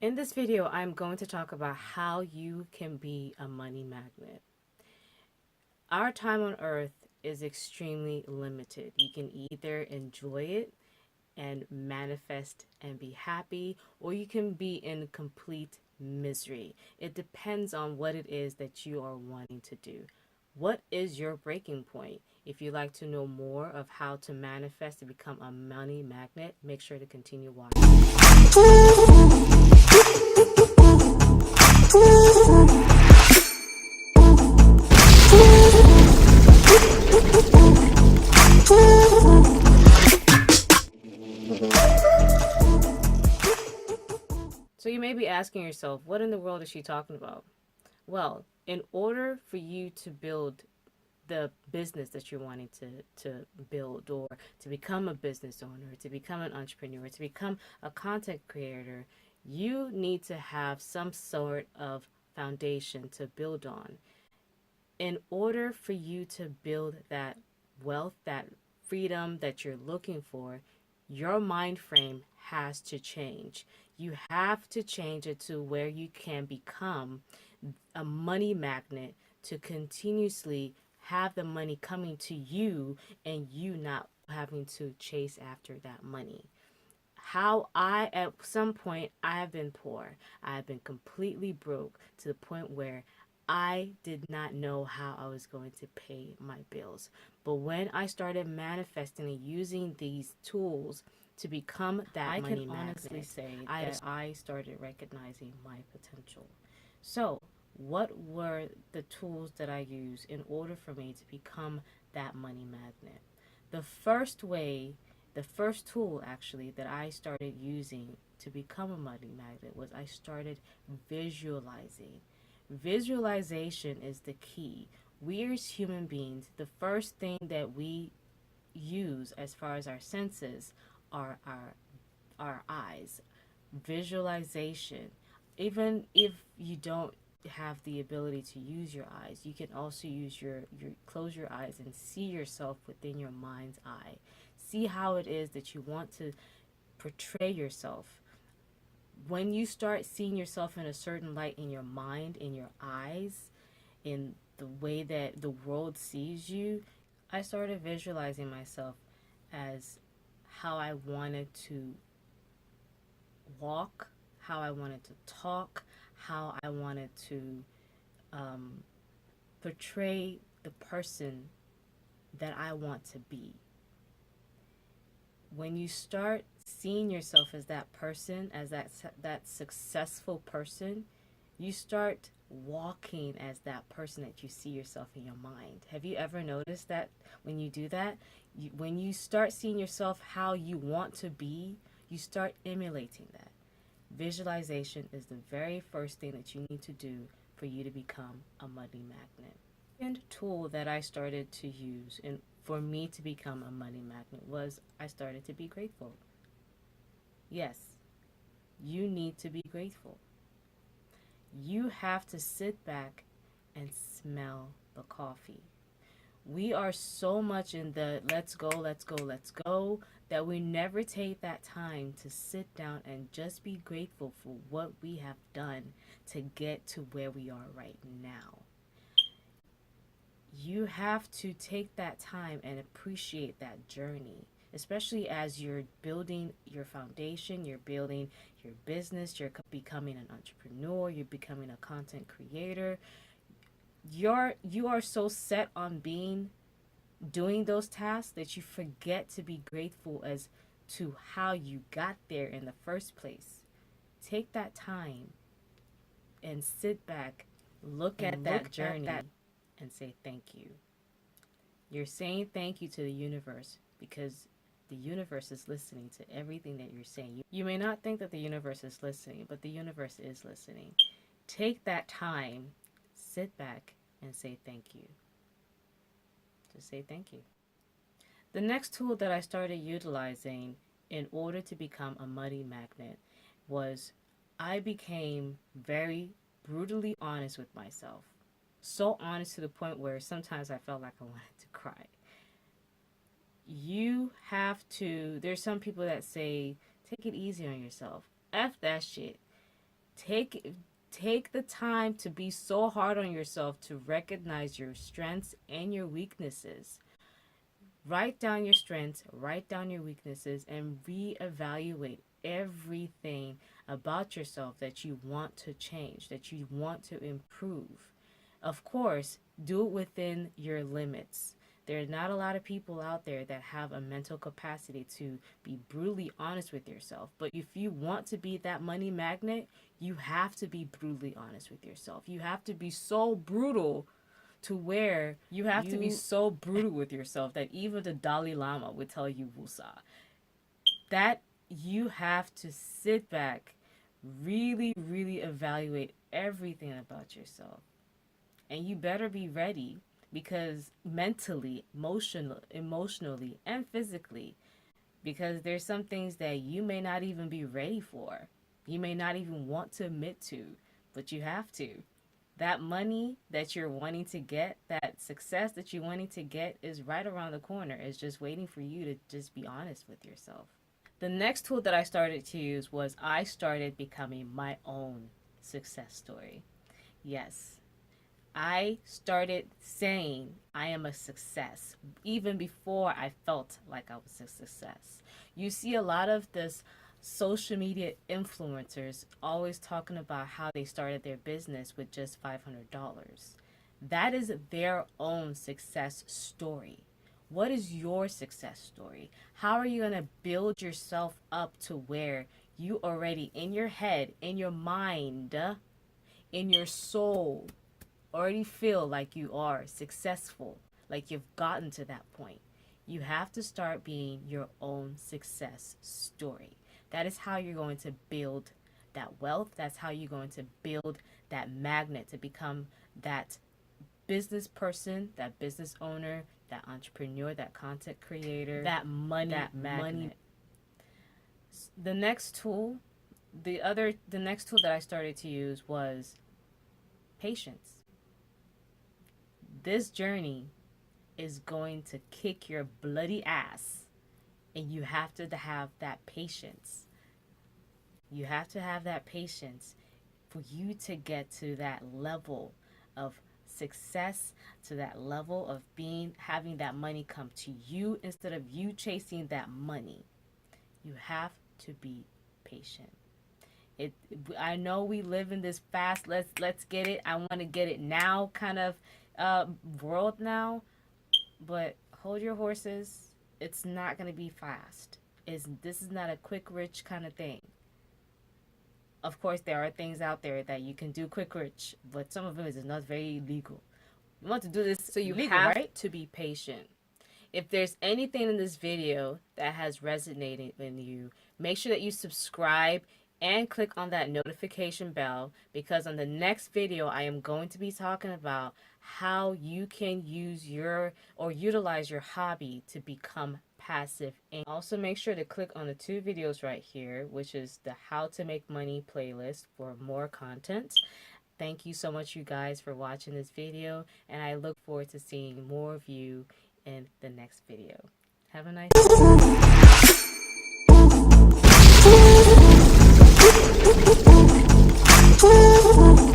In this video, I'm going to talk about how you can be a money magnet. Our time on earth is extremely limited. You can either enjoy it and manifest and be happy, or you can be in complete misery. It depends on what it is that you are wanting to do. What is your breaking point? If you'd like to know more of how to manifest to become a money magnet, make sure to continue watching. So you may be asking yourself, what in the world is she talking about? Well, in order for you to build the business that you're wanting to build, or to become a business owner, to become an entrepreneur, to become a content creator, you need to have some sort of foundation to build on. In order for you to build that wealth, that freedom that you're looking for, your mind frame has to change. You have to change it to where you can become a money magnet to continuously have the money coming to you and you not having to chase after that money. How I, at some point, I have been poor. I have been completely broke to the point where I did not know how I was going to pay my bills. But when I started manifesting and using these tools to become that I money magnet, honestly say that I started recognizing my potential. So, what were the tools that I used in order for me to become that money magnet? The first way, the first tool actually that I started using to become a money magnet was I started visualizing. Visualization is the key. We as human beings, the first thing that we use as far as our senses are our eyes. Visualization. Even if you don't have the ability to use your eyes, you can also use your close your eyes and see yourself within your mind's eye. See how it is that you want to portray yourself. When you start seeing yourself in a certain light in your mind, in your eyes, in the way that the world sees you, I started visualizing myself as how I wanted to walk, how I wanted to talk, how I wanted to um, portray the person that I want to be. When you start seeing yourself as that person, as that successful person, you start walking as that person that you see yourself in your mind. Have you ever noticed that when you do that, when you start seeing yourself how you want to be, you start emulating that. Visualization is the very first thing that you need to do for you to become a money magnet. And tool that I started to use and for me to become a money magnet was I started to be grateful. Yes, you need to be grateful. You have to sit back and smell the coffee. We are so much in the let's go, let's go, let's go that we never take that time to sit down and just be grateful for what we have done to get to where we are right now. You have to take that time and appreciate that journey, especially as you're building your foundation, you're building your business, you're becoming an entrepreneur, you're becoming a content creator. You are so set on being doing those tasks that you forget to be grateful as to how you got there in the first place. Take that time and sit back, look at that journey, and say thank you. You're saying thank you to the universe because the universe is listening to everything that you're saying. You may not think that the universe is listening, but the universe is listening. Take that time, sit back, and say thank you. Just say thank you. The next tool that I started utilizing in order to become a money magnet was I became very brutally honest with myself. So honest to the point where sometimes I felt like I wanted to cry. You have to, there's some people that say, take it easy on yourself. F that shit. Take the time to be so hard on yourself to recognize your strengths and your weaknesses. Write down your strengths, write down your weaknesses, and reevaluate everything about yourself that you want to change, that you want to improve. Of course, do it within your limits. There are not a lot of people out there that have a mental capacity to be brutally honest with yourself. But if you want to be that money magnet, you have to be brutally honest with yourself. You have to be so brutal to where you have to be so brutal with yourself that even the Dalai Lama would tell you wusa. That you have to sit back, really, really evaluate everything about yourself. And you better be ready, because mentally, emotionally, and physically, because there's some things that you may not even be ready for. You may not even want to admit to, but you have to. That money that you're wanting to get, that success that you're wanting to get is right around the corner. It's just waiting for you to just be honest with yourself. The next tool that I started to use was I started becoming my own success story. Yes, I started saying I am a success even before I felt like I was a success. You see a lot of this social media influencers always talking about how they started their business with just $500. That is their own success story. What is your success story? How are you going to build yourself up to where you already in your head, in your mind, in your soul, already feel like you are successful, like you've gotten to that point? You have to start being your own success story. That is how you're going to build that wealth. That's how you're going to build that magnet to become that business person, that business owner, that entrepreneur, that content creator, that money magnet. The next tool that I started to use was patience. This journey is going to kick your bloody ass, and you have to have that patience. You have to have that patience for you to get to that level of success, to that level of having that money come to you instead of you chasing that money. You have to be patient. I know we live in this fast, let's get it, I want to get it now kind of world now, but hold your horses. It's not going to be fast. This is not a quick rich kind of thing. Of course, there are things out there that you can do quick rich, but some of them is not very legal. You want to do this, so you legal, have right? To be patient. If there's anything in this video that has resonated with you, make sure that you subscribe and click on that notification bell, because on the next video I am going to be talking about how you can utilize your hobby to become passive. And also make sure to click on the 2 videos right here, which is the How to Make Money playlist for more content. Thank you so much, you guys, for watching this video, and I look forward to seeing more of you in the next video. Have a nice day.